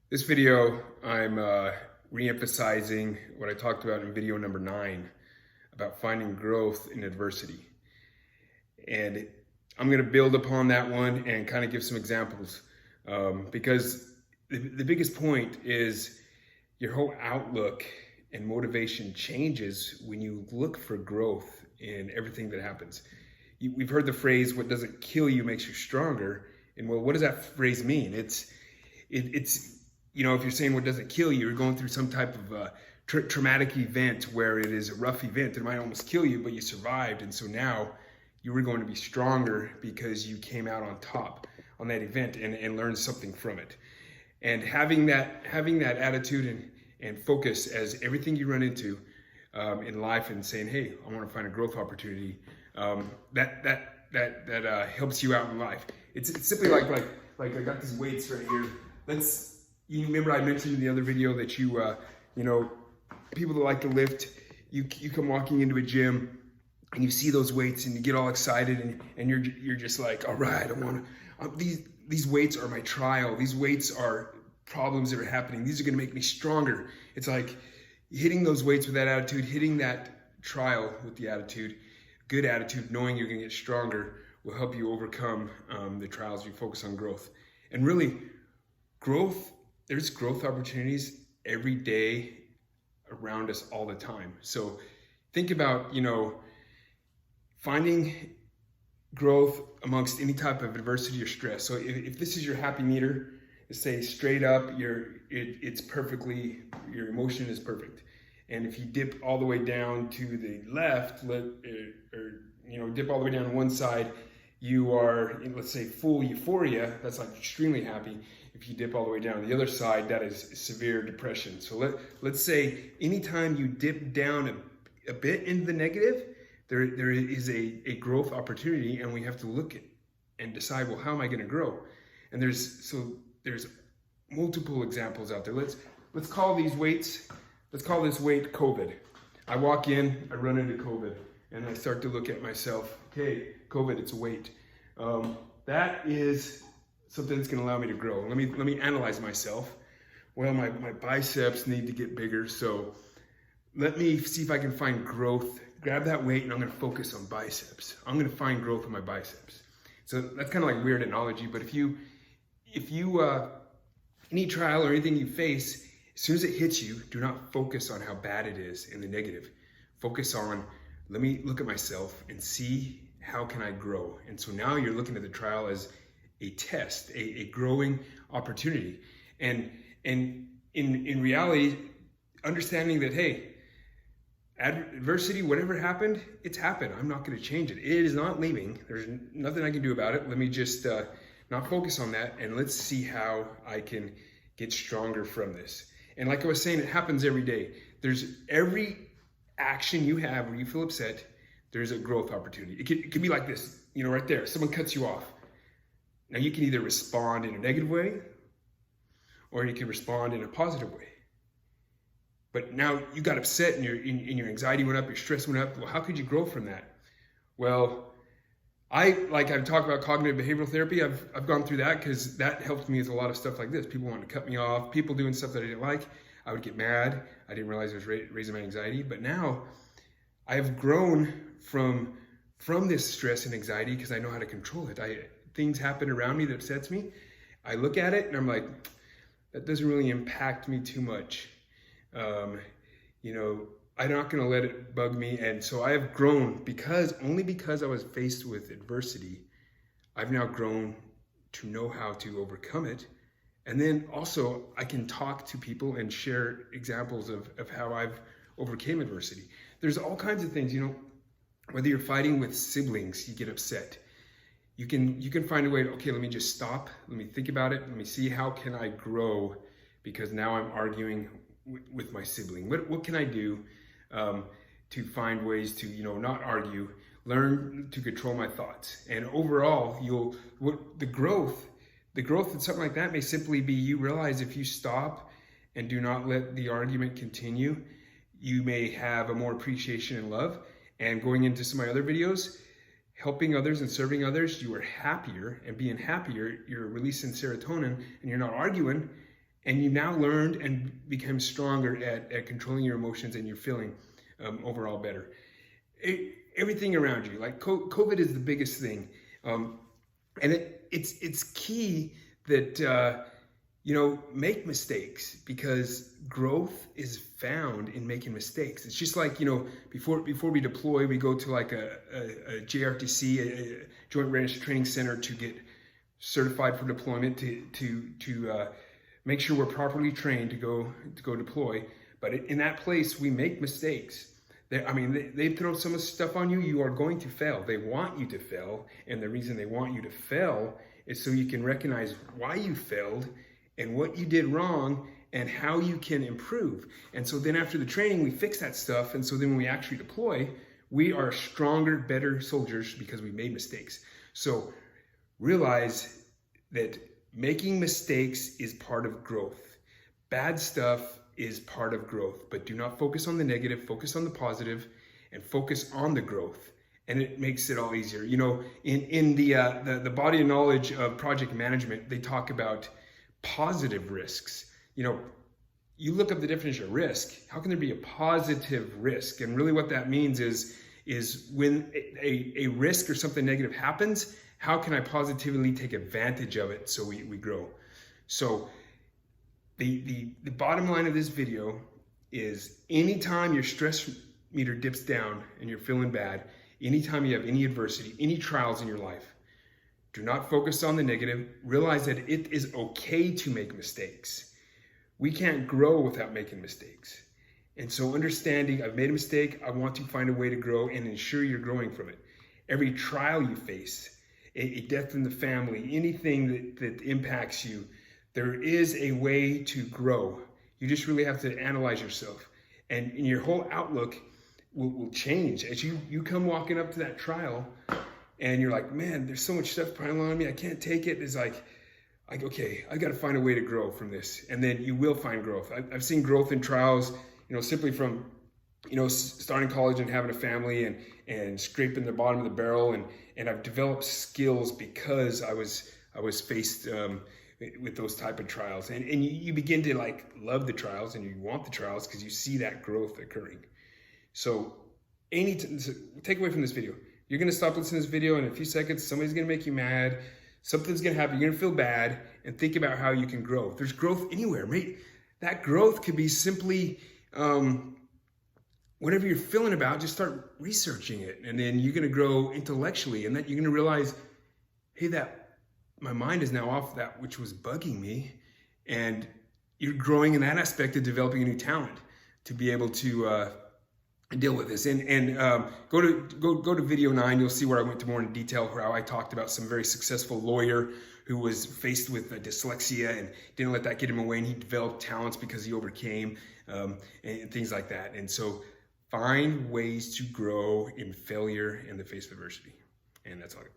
This video, I'm re-emphasizing what I talked about in video number 9 about finding growth in adversity. And I'm going to build upon that one and kind of give some examples because the biggest point is your whole outlook and motivation changes when you look for growth in everything that happens. We've heard the phrase, what doesn't kill you makes you stronger. And well, what does that phrase mean? It's if you're saying what doesn't kill you, you're going through some type of traumatic event where it is a rough event that might almost kill you, but you survived. And so now you were going to be stronger because you came out on top on that event and learned something from it. And having that attitude and focus as everything you run into in life and saying, hey, I want to find a growth opportunity, that helps you out in life. It's simply like I got these weights right here. You remember I mentioned in the other video that people that like to lift, you come walking into a gym and you see those weights and you get all excited and you're just like, all right, I want to, these weights are my trial. These weights are problems that are happening. These are going to make me stronger. It's like hitting those weights with that attitude, hitting that trial with the attitude, good attitude, knowing you're going to get stronger will help you overcome the trials. You focus on growth. And really, there's growth opportunities every day around us all the time. So think about, finding growth amongst any type of adversity or stress. So if this is your happy meter, say straight up, it's perfectly, your emotion is perfect. And if you dip all the way down to the left, dip all the way down to one side, you are, let's say, full euphoria. That's like extremely happy. If you dip all the way down to the other side, that is severe depression. So let's say anytime you dip down a bit into the negative, there is a growth opportunity, and we have to look at and decide, well, how am I going to grow? And there's multiple examples out there. Let's call these weights. Let's call this weight COVID. I walk in, I run into COVID, and I start to look at myself. Okay, COVID, it's a weight. That is something that's going to allow me to grow. Let me analyze myself. Well, my biceps need to get bigger, so let me see if I can find growth. Grab that weight, and I'm going to focus on biceps. I'm going to find growth in my biceps. So that's kind of like weird analogy, but if you any trial or anything you face, as soon as it hits you, do not focus on how bad it is in the negative. Focus on, let me look at myself and see how can I grow. And so now you're looking at the trial as a test, a growing opportunity. And in reality, understanding that, hey, adversity, whatever happened, it's happened. I'm not going to change it. It is not leaving. There's nothing I can do about it. Let me just not focus on that, and let's see how I can get stronger from this. And like I was saying, it happens every day. There's every action you have where you feel upset, there's a growth opportunity. It can be like this, right there. Someone cuts you off. Now you can either respond in a negative way, or you can respond in a positive way. But now you got upset and your anxiety went up, your stress went up. Well, how could you grow from that? Well, I've talked about cognitive behavioral therapy. I've gone through that because that helped me with a lot of stuff like this. People wanted to cut me off, people doing stuff that I didn't like. I would get mad. I didn't realize it was raising my anxiety. But now I have grown from this stress and anxiety because I know how to control it. Things happen around me that upsets me. I look at it and I'm like, that doesn't really impact me too much. I'm not going to let it bug me. And so I have grown only because I was faced with adversity, I've now grown to know how to overcome it. And then also I can talk to people and share examples of how I've overcame adversity. There's all kinds of things, whether you're fighting with siblings, you get upset. You can find a way to, okay, let me just stop. Let me think about it. Let me see how can I grow because now I'm arguing with my sibling. What can I do to find ways to, not argue, learn to control my thoughts. And overall, the growth in something like that may simply be you realize if you stop and do not let the argument continue, you may have a more appreciation and love. And going into some of my other videos, helping others and serving others, you are happier, and being happier, you're releasing serotonin and you're not arguing. And you now learned and become stronger at controlling your emotions, and you're feeling overall better. Everything around you, like COVID is the biggest thing. And it's key that, make mistakes, because growth is found in making mistakes. It's just like, before we deploy, we go to like a JRTC, a Joint Readiness Training Center, to get certified for deployment, to make sure we're properly trained to go deploy. But in that place, we make mistakes. They throw so much stuff on you, you are going to fail. They want you to fail, and the reason they want you to fail is so you can recognize why you failed and what you did wrong and how you can improve. And so then after the training, we fix that stuff, and so then when we actually deploy, we are stronger, better soldiers because we made mistakes. So realize that making mistakes is part of growth. Bad stuff is part of growth, but do not focus on the negative, focus on the positive, and focus on the growth. And it makes it all easier. In the body of knowledge of project management, they talk about positive risks. You look up the definition of risk. How can there be a positive risk? And really what that means is when a risk or something negative happens, how can I positively take advantage of it so we grow? So the bottom line of this video is, anytime your stress meter dips down and you're feeling bad, anytime you have any adversity, any trials in your life, do not focus on the negative. Realize that it is okay to make mistakes. We can't grow without making mistakes. And so understanding, I've made a mistake, I want to find a way to grow and ensure you're growing from it. Every trial you face, a death in the family, anything that impacts you, there is a way to grow. You just really have to analyze yourself. And your whole outlook will change as you come walking up to that trial, and you're like, man, there's so much stuff piling on me, I can't take it. It's like okay, I got to find a way to grow from this. And then you will find growth. I've seen growth in trials, simply from, starting college and having a family and scraping the bottom of the barrel. And I've developed skills because I was faced with those type of trials. And you begin to love the trials, and you want the trials because you see that growth occurring. So take away from this video. You're going to stop listening to this video in a few seconds. Somebody's going to make you mad. Something's going to happen. You're going to feel bad, and think about how you can grow. There's growth anywhere, right? That growth could be simply whatever you're feeling about, just start researching it. And then you're going to grow intellectually, and then you're going to realize, hey, my mind is now off that which was bugging me. And you're growing in that aspect of developing a new talent to be able to deal with this. And go to video 9. You'll see where I went to more in detail, how I talked about some very successful lawyer who was faced with dyslexia and didn't let that get him away, and he developed talents because he overcame and things like that. And so find ways to grow in failure in the face of adversity. And that's all I got.